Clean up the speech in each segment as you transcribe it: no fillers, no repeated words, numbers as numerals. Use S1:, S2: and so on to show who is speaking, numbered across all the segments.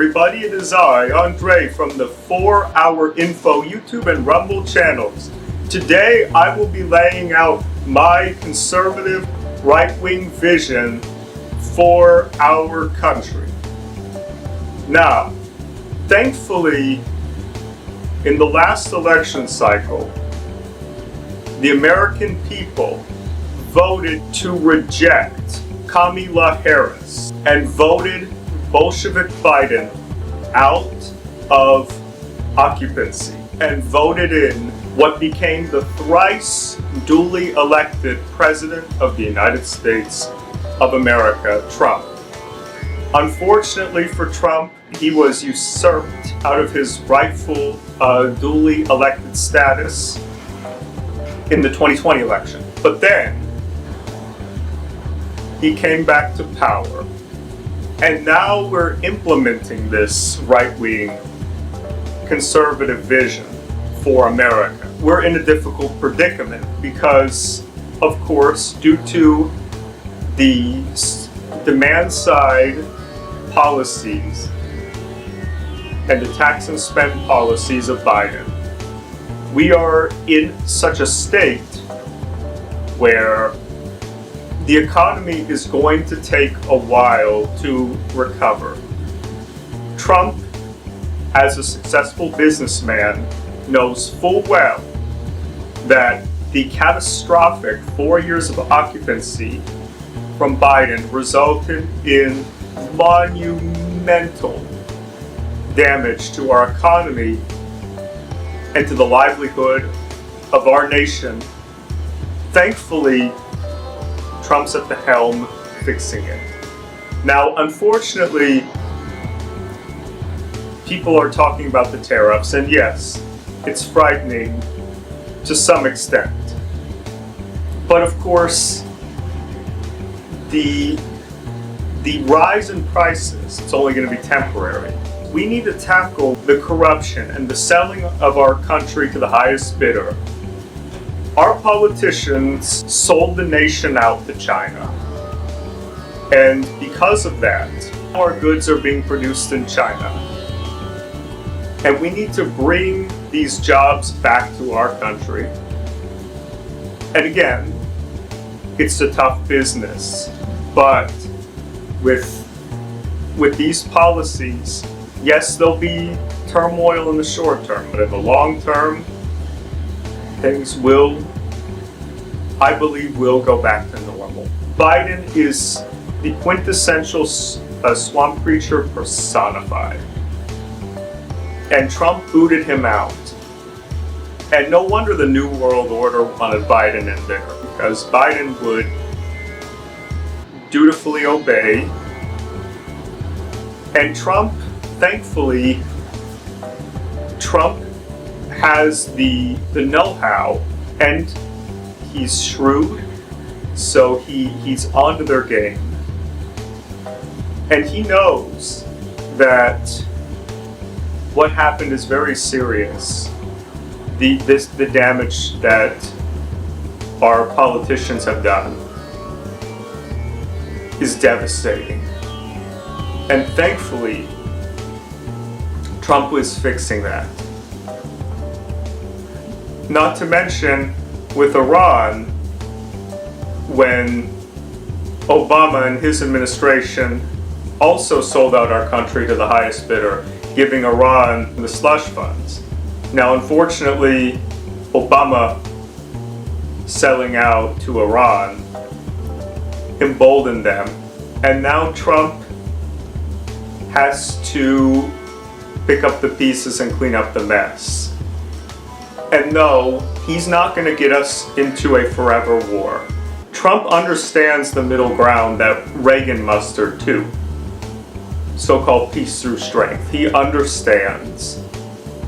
S1: everybody, it is I, Andre, from the 4OurInfo YouTube and Rumble channels. Today I will be laying out my conservative right-wing vision for our country. Now, thankfully, in the last election cycle, the American people voted to reject Kamala Harris and voted Bolshevik Biden out of occupancy and voted in what became the thrice duly elected President of the United States of America, Trump. Unfortunately for Trump, he was usurped out of his rightful duly elected status in the 2020 election. But then he came back to power. And now we're implementing this right-wing conservative vision for America. We're in a difficult predicament because, of course, due to the demand-side policies and the tax and spend policies of Biden, we are in such a state where the economy is going to take a while to recover. Trump, as a successful businessman, knows full well that the catastrophic 4 years of occupancy from Biden resulted in monumental damage to our economy and to the livelihood of our nation. Thankfully, Trump's at the helm fixing it. Now, unfortunately, people are talking about the tariffs, and yes, it's frightening to some extent. But of course, the rise in prices, it's only going to be temporary. We need to tackle the corruption and the selling of our country to the highest bidder. Our politicians sold the nation out to China. And because of that, our goods are being produced in China. And we need to bring these jobs back to our country. And again, it's a tough business, but with these policies, yes, there'll be turmoil in the short term, but in the long term, things I believe, will go back to normal. Biden is the quintessential swamp creature personified. And Trump booted him out. And no wonder the New World Order wanted Biden in there, because Biden would dutifully obey. And Trump, thankfully, Trump has the know-how, and he's shrewd, so he's onto their game. And he knows that what happened is very serious. The damage that our politicians have done is devastating. And thankfully, Trump was fixing that. Not to mention with Iran, when Obama and his administration also sold out our country to the highest bidder, giving Iran the slush funds. Now, unfortunately, Obama selling out to Iran emboldened them, and now Trump has to pick up the pieces and clean up the mess. And no, he's not going to get us into a forever war. Trump understands the middle ground that Reagan mustered too. So-called peace through strength. He understands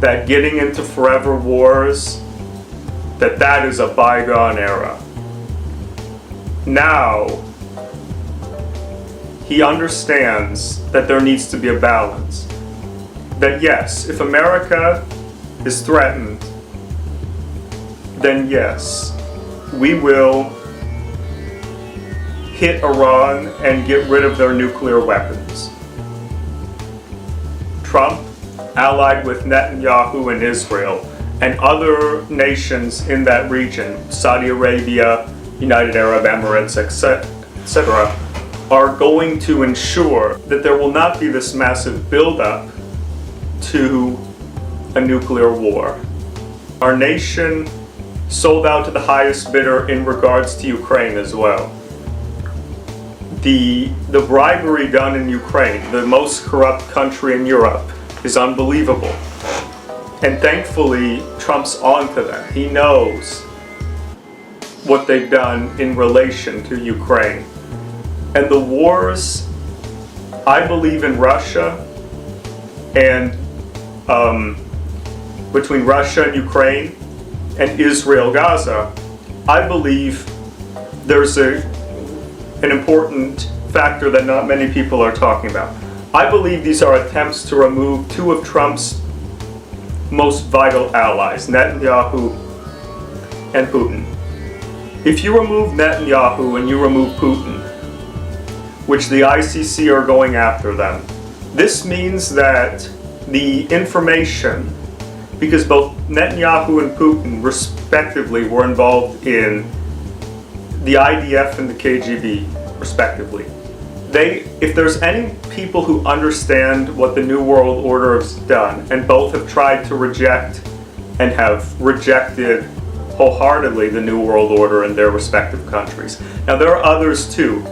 S1: that getting into forever wars, that is a bygone era. Now, he understands that there needs to be a balance. That yes, if America is threatened, then yes, we will hit Iran and get rid of their nuclear weapons. Trump, allied with Netanyahu and Israel, and other nations in that region, Saudi Arabia, United Arab Emirates, etc., are going to ensure that there will not be this massive buildup to a nuclear war. Our nation sold out to the highest bidder in regards to Ukraine as well. The bribery done in Ukraine, the most corrupt country in Europe, is unbelievable. And thankfully, Trump's onto that. He knows what they've done in relation to Ukraine. And the wars, I believe, in Russia and between Russia and Ukraine and Israel, Gaza, I believe there's an important factor that not many people are talking about. I believe these are attempts to remove two of Trump's most vital allies, Netanyahu and Putin. If you remove Netanyahu and you remove Putin, which the ICC are going after them, this means that the information, because both Netanyahu and Putin respectively were involved in the IDF and the KGB respectively. If there's any people who understand what the New World Order has done, and both have tried to reject and have rejected wholeheartedly the New World Order in their respective countries. Now there are others too.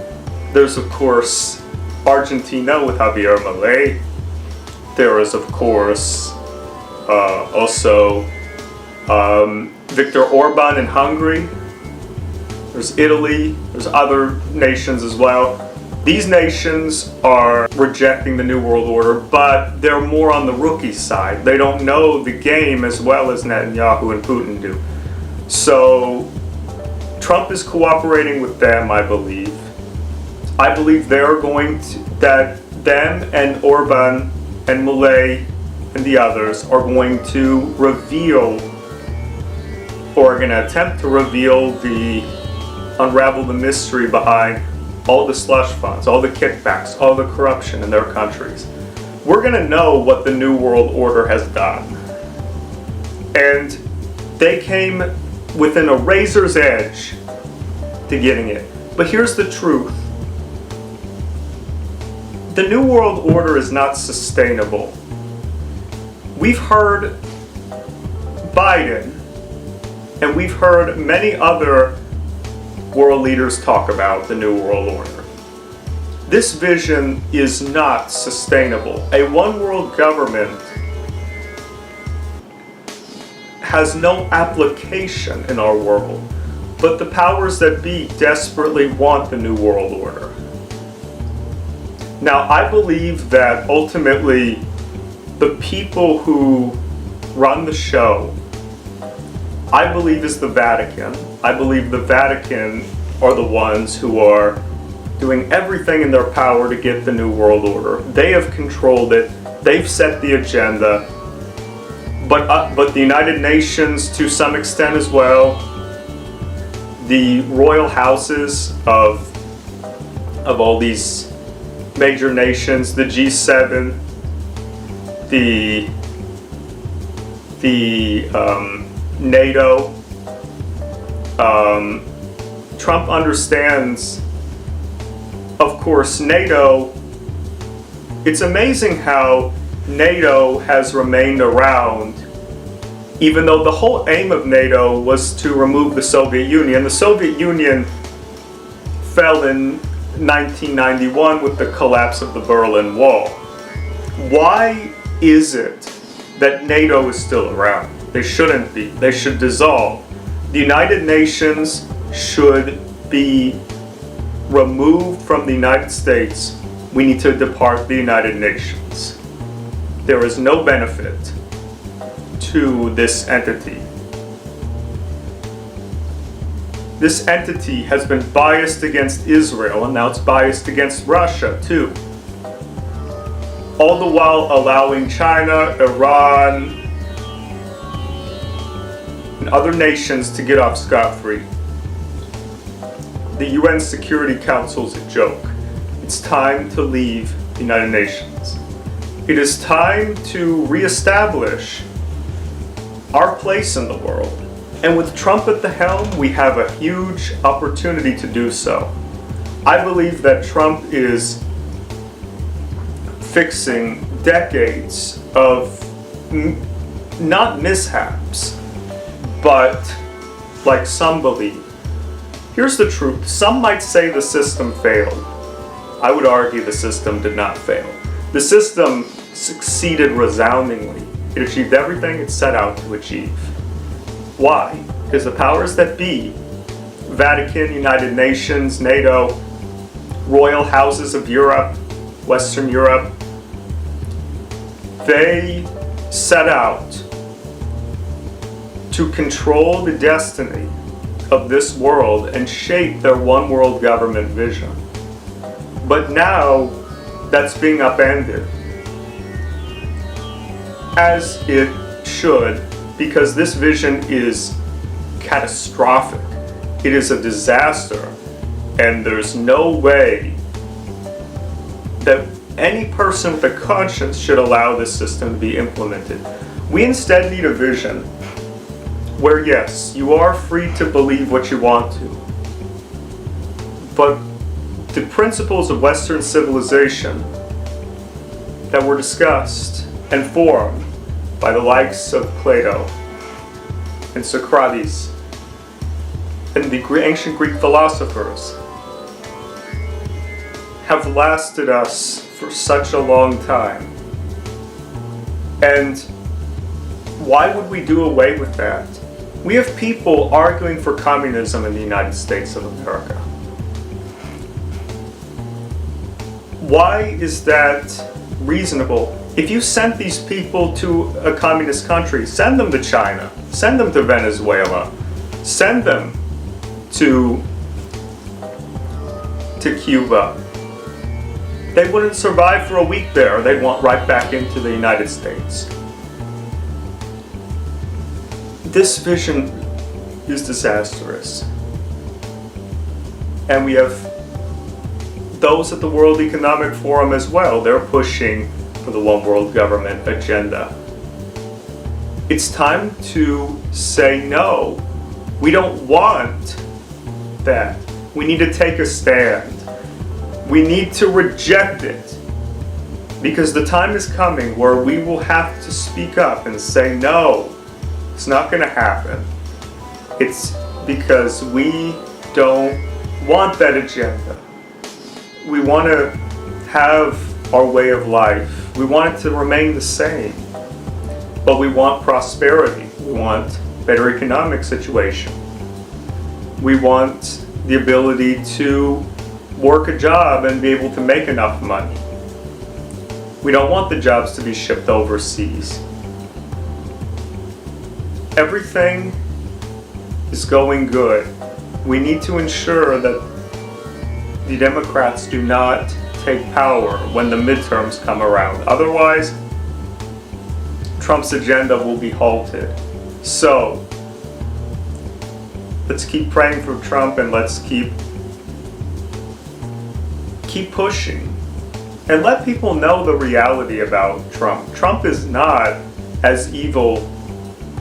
S1: There's of course Argentina with Javier Milei. There is of course also Viktor Orban in Hungary. There's Italy. There's other nations as well. These nations are rejecting the New World Order, but they're more on the rookie side. They don't know the game as well as Netanyahu and Putin do. So Trump is cooperating with them, I believe. I believe they're going to, that them and Orban and Milei and the others are going to reveal, or are going to attempt to reveal unravel the mystery behind all the slush funds, all the kickbacks, all the corruption in their countries. We're going to know what the New World Order has done. And they came within a razor's edge to getting it. But here's the truth. The New World Order is not sustainable. We've heard Biden, and we've heard many other world leaders talk about the New World Order. This vision is not sustainable. A one world government has no application in our world, but the powers that be desperately want the New World Order. Now, I believe that ultimately the people who run the show, I believe, is the Vatican. I believe the Vatican are the ones who are doing everything in their power to get the New World Order. They have controlled it. They've set the agenda. But the United Nations, to some extent as well, the royal houses of all these major nations, the G7, the NATO. Trump understands, of course, NATO. It's amazing how NATO has remained around, even though the whole aim of NATO was to remove the Soviet Union. The Soviet Union fell in 1991 with the collapse of the Berlin Wall. Why is it that NATO is still around? They shouldn't be. They should dissolve. The United Nations should be removed from the United States. We need to depart the United Nations. There is no benefit to this entity. This entity has been biased against Israel, and now it's biased against Russia too. All the while allowing China, Iran, and other nations to get off scot-free. The UN Security Council is a joke. It's time to leave the United Nations. It is time to reestablish our place in the world. And with Trump at the helm, we have a huge opportunity to do so. I believe that Trump is fixing decades of not mishaps, but like some believe. Here's the truth. Some might say the system failed. I would argue the system did not fail. The system succeeded resoundingly. It achieved everything it set out to achieve. Why? Because the powers that be, Vatican, United Nations, NATO, royal houses of Europe, Western Europe, they set out to control the destiny of this world and shape their one world government vision. But now that's being upended, as it should, because this vision is catastrophic. It is a disaster, and there's no way that any person with a conscience should allow this system to be implemented. We instead need a vision where, yes, you are free to believe what you want to, but the principles of Western civilization that were discussed and formed by the likes of Plato and Socrates and the ancient Greek philosophers have lasted us for such a long time. And why would we do away with that? We have people arguing for communism in the United States of America. Why is that reasonable? If you sent these people to a communist country, send them to China, send them to Venezuela, send them to Cuba. They wouldn't survive for a week there. They'd want right back into the United States. This vision is disastrous. And we have those at the World Economic Forum as well. They're pushing for the one world government agenda. It's time to say no. We don't want that. We need to take a stand. We need to reject it, because the time is coming where we will have to speak up and say no, it's not going to happen. It's because we don't want that agenda. We want to have our way of life. We want it to remain the same, but we want prosperity. We want better economic situation. We want the ability to work a job and be able to make enough money. We don't want the jobs to be shipped overseas. Everything is going good. We need to ensure that the Democrats do not take power when the midterms come around. Otherwise, Trump's agenda will be halted. So, let's keep praying for Trump, and let's keep pushing. And let people know the reality about Trump. Trump is not as evil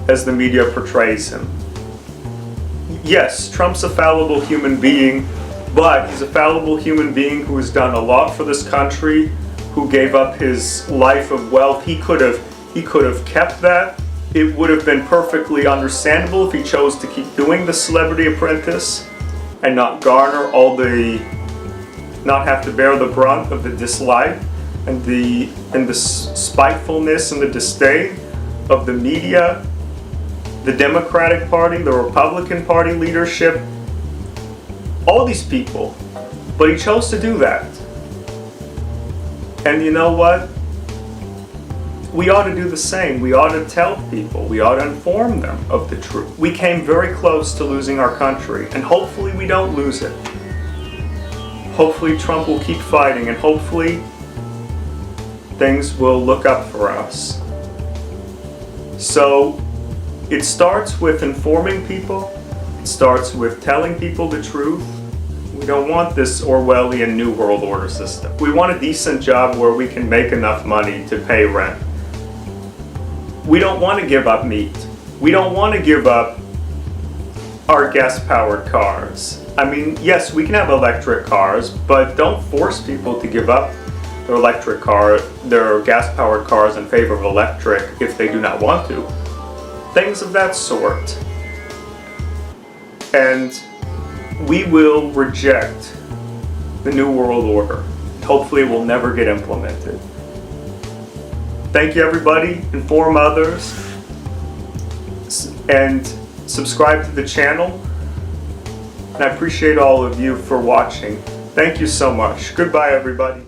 S1: as the media portrays him. Yes, Trump's a fallible human being, but he's a fallible human being who has done a lot for this country, who gave up his life of wealth. He could have kept that. It would have been perfectly understandable if he chose to keep doing the Celebrity Apprentice and not not have to bear the brunt of the dislike and the spitefulness and the disdain of the media, the Democratic Party, the Republican Party leadership, all these people. But he chose to do that. And you know what? We ought to do the same. We ought to tell people. We ought to inform them of the truth. We came very close to losing our country, and hopefully we don't lose it. Hopefully Trump will keep fighting, and hopefully things will look up for us. So it starts with informing people. It starts with telling people the truth. We don't want this Orwellian New World Order system. We want a decent job where we can make enough money to pay rent. We don't want to give up meat. We don't want to give up our gas-powered cars. I mean, yes, we can have electric cars, but don't force people to give up their electric car, their gas-powered cars in favor of electric if they do not want to. Things of that sort. And we will reject the New World Order. Hopefully it will never get implemented. Thank you, everybody. Inform others and subscribe to the channel. And I appreciate all of you for watching. Thank you so much. Goodbye, everybody.